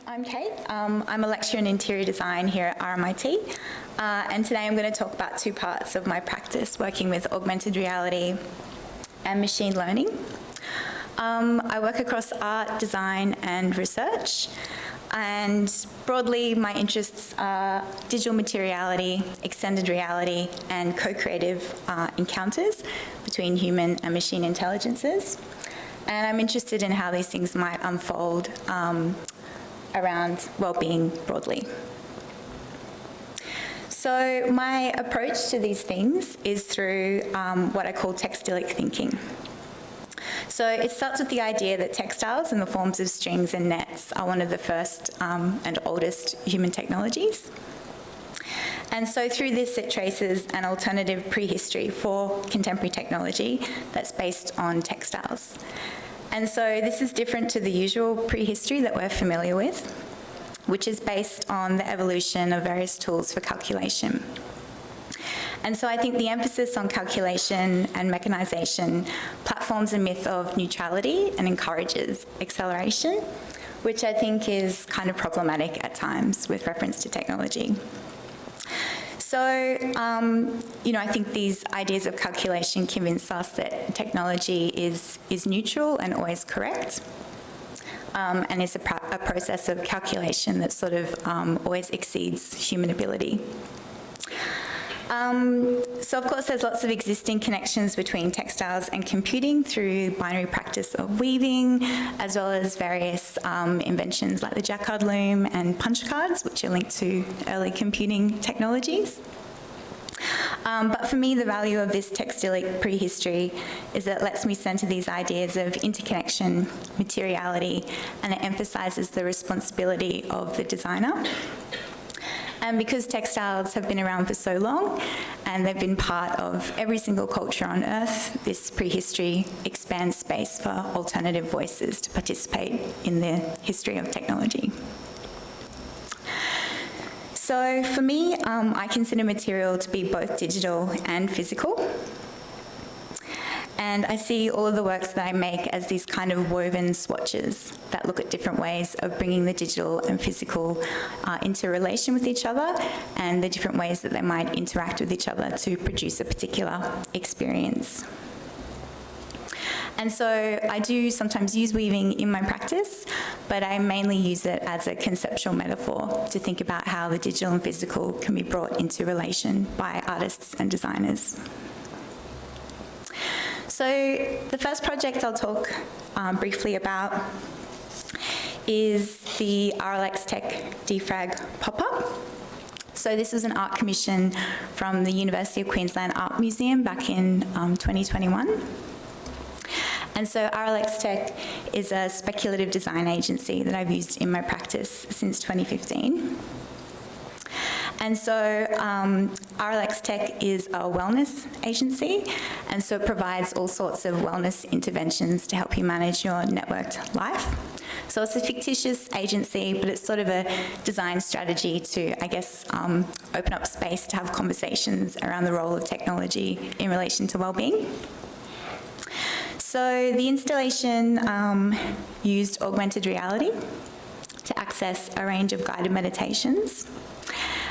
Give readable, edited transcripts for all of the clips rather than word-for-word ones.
I'm Kate. I'm a lecturer in interior design here at RMIT, and today I'm going to talk about two parts of my practice working with augmented reality and machine learning. I work across art, design and research, and broadly my interests are digital materiality, extended reality and co-creative encounters between human and machine intelligences. And I'm interested in how these things might unfold around well-being broadly. So my approach to these things is through what I call textillic thinking. So it starts with the idea that textiles in the forms of strings and nets are one of the first and oldest human technologies. And so through this it traces an alternative prehistory for contemporary technology that's based on textiles. And so this is different to the usual prehistory that we're familiar with, which is based on the evolution of various tools for calculation. And so I think the emphasis on calculation and mechanization platforms a myth of neutrality and encourages acceleration, which I think is kind of problematic at times with reference to technology. So, I think these ideas of calculation convince us that technology is neutral and always correct, and is a process of calculation that sort of always exceeds human ability. So of course there's lots of existing connections between textiles and computing through binary practice of weaving, as well as various inventions like the Jacquard loom and punch cards, which are linked to early computing technologies. But for me, the value of this textilic prehistory is that it lets me center these ideas of interconnection, materiality, and it emphasizes the responsibility of the designer. And because textiles have been around for so long and they've been part of every single culture on Earth, this prehistory expands space for alternative voices to participate in the history of technology. So for me, I consider material to be both digital and physical. And I see all of the works that I make as these kind of woven swatches that look at different ways of bringing the digital and physical into relation with each other, and the different ways that they might interact with each other to produce a particular experience. And so I do sometimes use weaving in my practice, but I mainly use it as a conceptual metaphor to think about how the digital and physical can be brought into relation by artists and designers. So the first project I'll talk briefly about is the RLX Tech Defrag pop-up. So this was an art commission from the University of Queensland Art Museum back in 2021. And so RLX Tech is a speculative design agency that I've used in my practice since 2015. And so RLX Tech is a wellness agency, and so it provides all sorts of wellness interventions to help you manage your networked life. So it's a fictitious agency, but it's sort of a design strategy to, I guess, open up space to have conversations around the role of technology in relation to well-being. So the installation used augmented reality to access a range of guided meditations.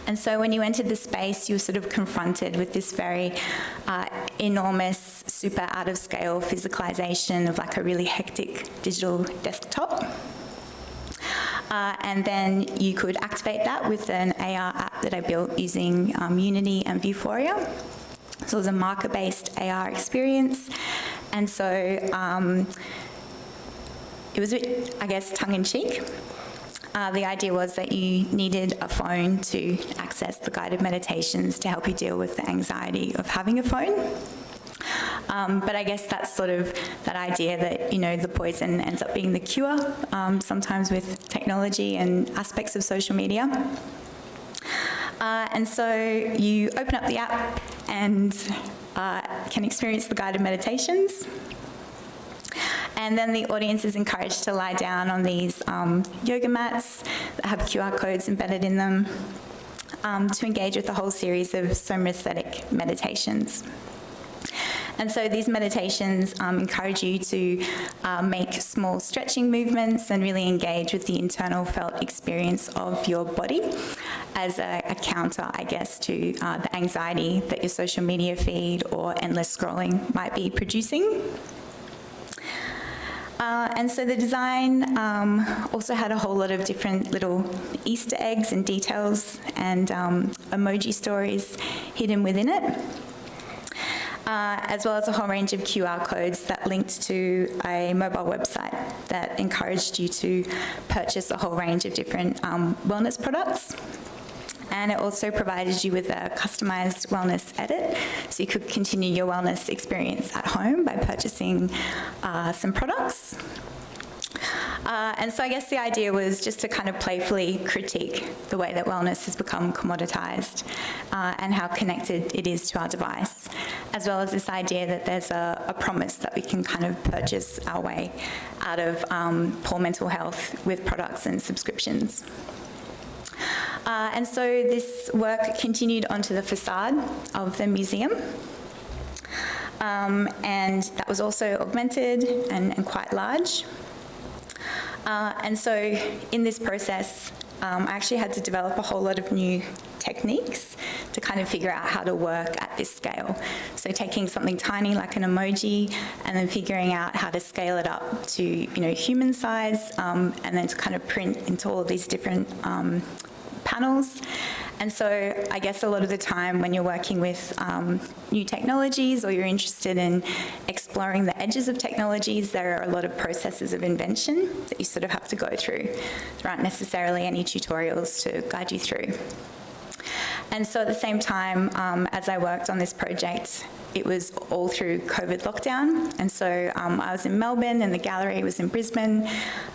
And so when you entered the space, you were sort of confronted with this very enormous, super out-of-scale physicalization of like a really hectic digital desktop. And then you could activate that with an AR app that I built using Unity and Vuforia. So it was a marker-based AR experience. And so it was a bit, I guess, tongue-in-cheek. The idea was that you needed a phone to access the guided meditations to help you deal with the anxiety of having a phone. But I guess that's sort of that idea that, the poison ends up being the cure, sometimes with technology and aspects of social media. And so you open up the app and can experience the guided meditations. And then the audience is encouraged to lie down on these yoga mats that have QR codes embedded in them to engage with a whole series of somesthetic meditations. And so these meditations encourage you to make small stretching movements and really engage with the internal felt experience of your body as a counter, I guess, to the anxiety that your social media feed or endless scrolling might be producing. And so the design also had a whole lot of different little Easter eggs and details and emoji stories hidden within it, as well as a whole range of QR codes that linked to a mobile website that encouraged you to purchase a whole range of different wellness products. And it also provided you with a customised wellness edit, so you could continue your wellness experience at home by purchasing some products. And so I guess the idea was just to kind of playfully critique the way that wellness has become commoditised and how connected it is to our device, as well as this idea that there's a promise that we can kind of purchase our way out of poor mental health with products and subscriptions. And so this work continued onto the facade of the museum, and that was also augmented and quite large. And so in this process, I actually had to develop a whole lot of new techniques to kind of figure out how to work at this scale. So taking something tiny like an emoji and then figuring out how to scale it up to, human size, and then to kind of print into all of these different panels. And so I guess a lot of the time when you're working with new technologies or you're interested in exploring the edges of technologies, there are a lot of processes of invention that you sort of have to go through. There aren't necessarily any tutorials to guide you through. And so at the same time, as I worked on this project, it was all through COVID lockdown. And so I was in Melbourne and the gallery was in Brisbane,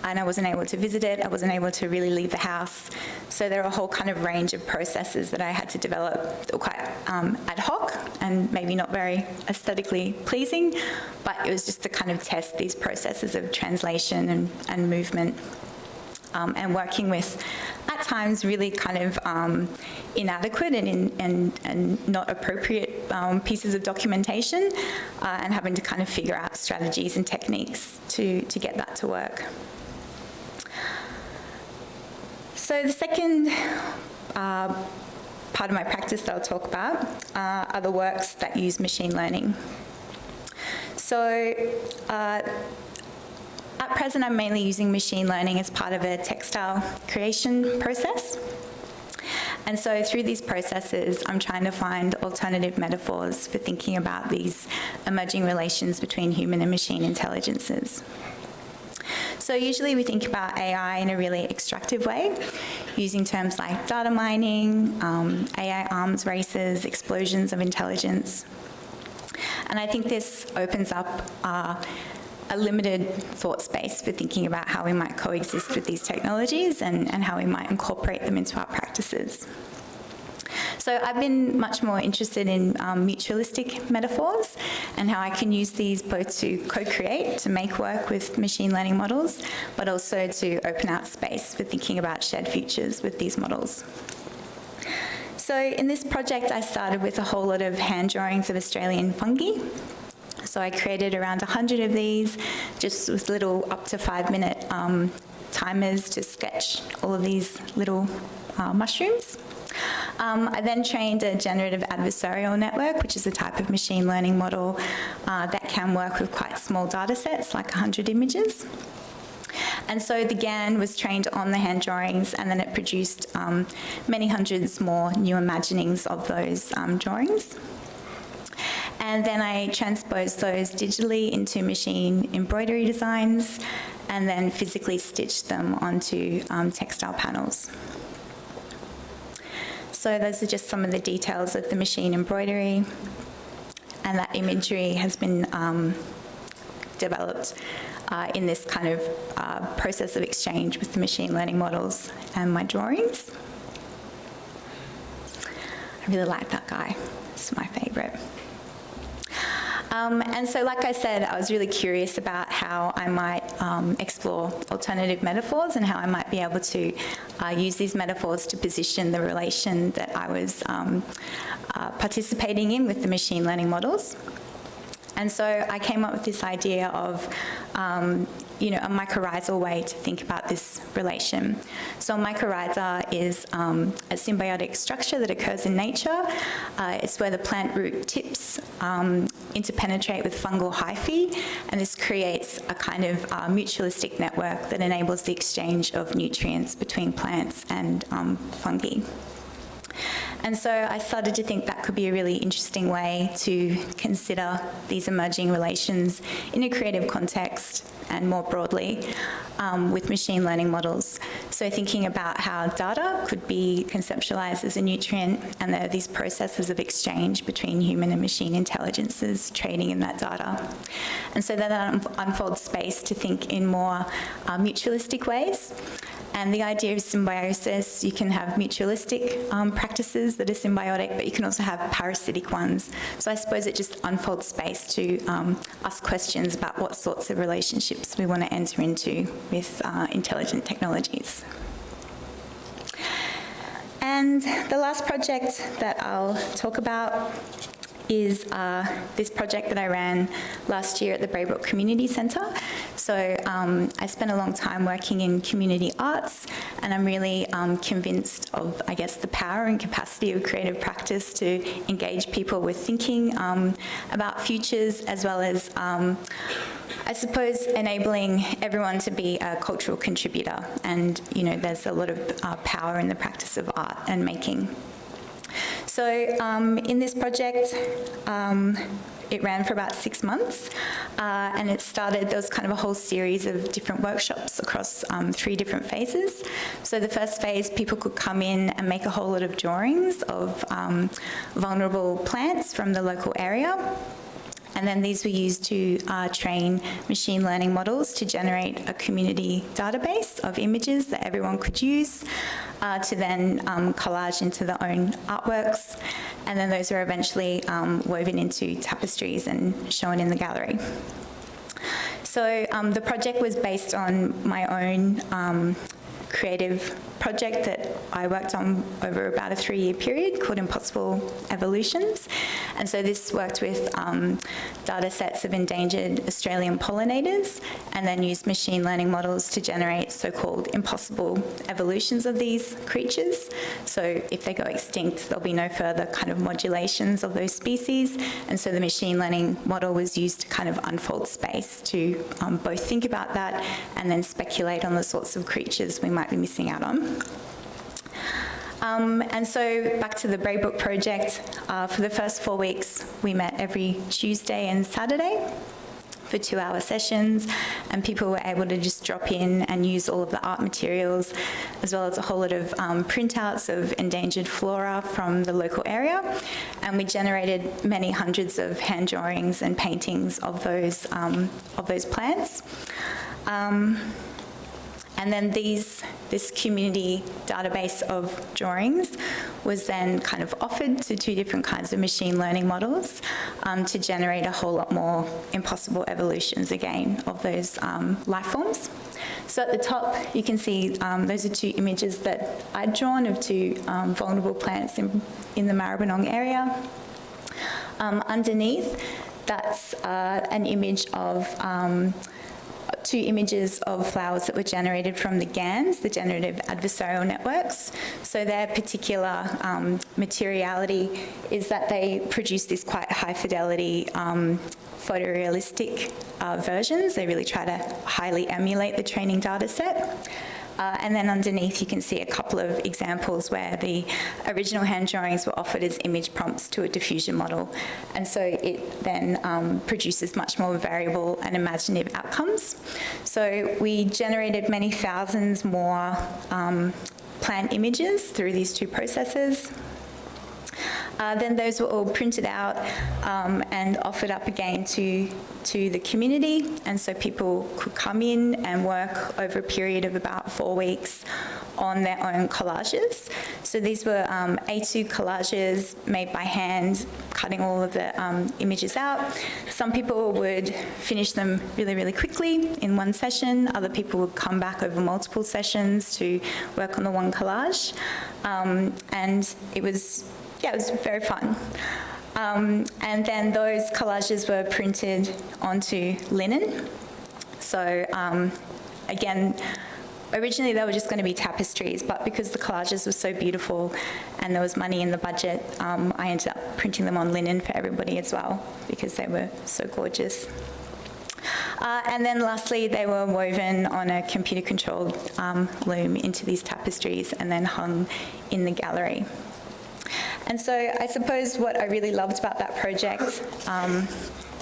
and I wasn't able to visit it. I wasn't able to really leave the house. So there were a whole kind of range of processes that I had to develop that were quite ad hoc and maybe not very aesthetically pleasing, but it was just to kind of test these processes of translation and movement. And working with, at times, really kind of inadequate and not appropriate pieces of documentation, and having to kind of figure out strategies and techniques to get that to work. So the second part of my practice that I'll talk about are the works that use machine learning. So at present, I'm mainly using machine learning as part of a textile creation process. And so through these processes, I'm trying to find alternative metaphors for thinking about these emerging relations between human and machine intelligences. So usually we think about AI in a really extractive way, using terms like data mining, AI arms races, explosions of intelligence. And I think this opens up a limited thought space for thinking about how we might coexist with these technologies and how we might incorporate them into our practices. So I've been much more interested in mutualistic metaphors and how I can use these both to co-create, to make work with machine learning models, but also to open out space for thinking about shared futures with these models. So in this project, I started with a whole lot of hand drawings of Australian fungi. So I created around 100 of these, just with little up to 5-minute timers to sketch all of these little mushrooms. I then trained a generative adversarial network, which is a type of machine learning model that can work with quite small data sets, like 100 images. And so the GAN was trained on the hand drawings, and then it produced many hundreds more new imaginings of those drawings. And then I transposed those digitally into machine embroidery designs and then physically stitched them onto textile panels. So those are just some of the details of the machine embroidery, and that imagery has been developed in this kind of process of exchange with the machine learning models and my drawings. I really like that guy. It's my favourite. And so, like I said, I was really curious about how I might explore alternative metaphors and how I might be able to use these metaphors to position the relation that I was participating in with the machine learning models. And so I came up with this idea of, a mycorrhizal way to think about this relation. So a mycorrhiza is a symbiotic structure that occurs in nature. It's where the plant root tips interpenetrate with fungal hyphae, and this creates a kind of mutualistic network that enables the exchange of nutrients between plants and fungi. And so I started to think that could be a really interesting way to consider these emerging relations in a creative context and more broadly with machine learning models. So thinking about how data could be conceptualized as a nutrient, and there are these processes of exchange between human and machine intelligences trading in that data. And so that unfolds space to think in more mutualistic ways. And the idea of symbiosis, you can have mutualistic practices that are symbiotic, but you can also have parasitic ones. So I suppose it just unfolds space to ask questions about what sorts of relationships we want to enter into with intelligent technologies. And the last project that I'll talk about is this project that I ran last year at the Braybrook Community Centre. So I spent a long time working in community arts, and I'm really convinced of, I guess, the power and capacity of creative practice to engage people with thinking about futures, as well as, I suppose, enabling everyone to be a cultural contributor. And, there's a lot of power in the practice of art and making. So in this project, it ran for about 6 months, and it started, there was kind of a whole series of different workshops across 3 different phases. So the first phase, people could come in and make a whole lot of drawings of vulnerable plants from the local area. And then these were used to train machine learning models to generate a community database of images that everyone could use to then collage into their own artworks. And then those were eventually woven into tapestries and shown in the gallery. So the project was based on my own creative project that I worked on over about a 3-year period called Impossible Evolutions. And so this worked with data sets of endangered Australian pollinators, and then used machine learning models to generate so-called impossible evolutions of these creatures. So if they go extinct, there'll be no further kind of modulations of those species. And so the machine learning model was used to kind of unfold space to both think about that and then speculate on the sorts of creatures we might be missing out on. And so back to the Braybrook project, for the first 4 weeks, we met every Tuesday and Saturday for 2-hour sessions, and people were able to just drop in and use all of the art materials, as well as a whole lot of printouts of endangered flora from the local area. And we generated many hundreds of hand drawings and paintings of those plants. And then this community database of drawings was then kind of offered to 2 different kinds of machine learning models to generate a whole lot more impossible evolutions, again, of those life forms. So at the top, you can see those are 2 images that I'd drawn of 2 vulnerable plants in the Maribyrnong area. Underneath, that's an image of 2 images of flowers that were generated from the GANs, the generative adversarial networks. So their particular materiality is that they produce this quite high fidelity photorealistic versions. They really try to highly emulate the training data set. And then underneath you can see a couple of examples where the original hand drawings were offered as image prompts to a diffusion model. And so it then produces much more variable and imaginative outcomes. So we generated many thousands more plant images through these 2 processes. Then those were all printed out and offered up again to the community, and so people could come in and work over a period of about 4 weeks on their own collages. So these were A2 collages made by hand, cutting all of the images out. Some people would finish them really, really quickly in one session. Other people would come back over multiple sessions to work on the one collage. And it was very fun. And then those collages were printed onto linen. So again, originally they were just going to be tapestries, but because the collages were so beautiful and there was money in the budget, I ended up printing them on linen for everybody as well because they were so gorgeous. And then lastly, they were woven on a computer-controlled loom into these tapestries and then hung in the gallery. And so I suppose what I really loved about that project,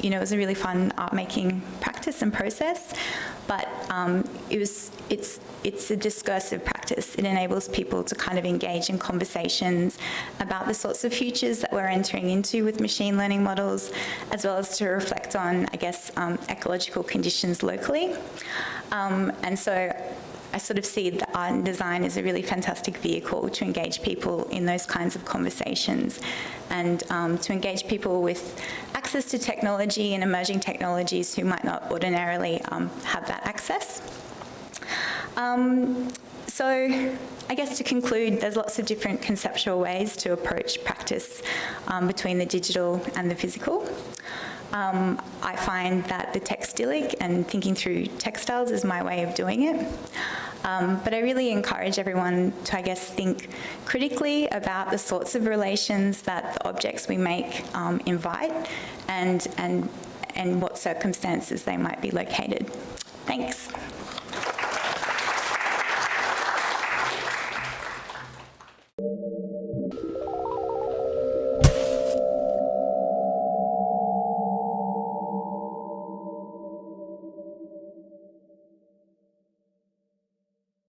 it was a really fun art-making practice and process, but it's a discursive practice. It enables people to kind of engage in conversations about the sorts of futures that we're entering into with machine learning models, as well as to reflect on, I guess, ecological conditions locally. And so I sort of see the art and design as a really fantastic vehicle to engage people in those kinds of conversations and to engage people with access to technology and emerging technologies who might not ordinarily have that access. So I guess to conclude, there's lots of different conceptual ways to approach practice between the digital and the physical. I find that the textillic and thinking through textiles is my way of doing it. But I really encourage everyone to, I guess, think critically about the sorts of relations that the objects we make invite and what circumstances they might be located. Thanks.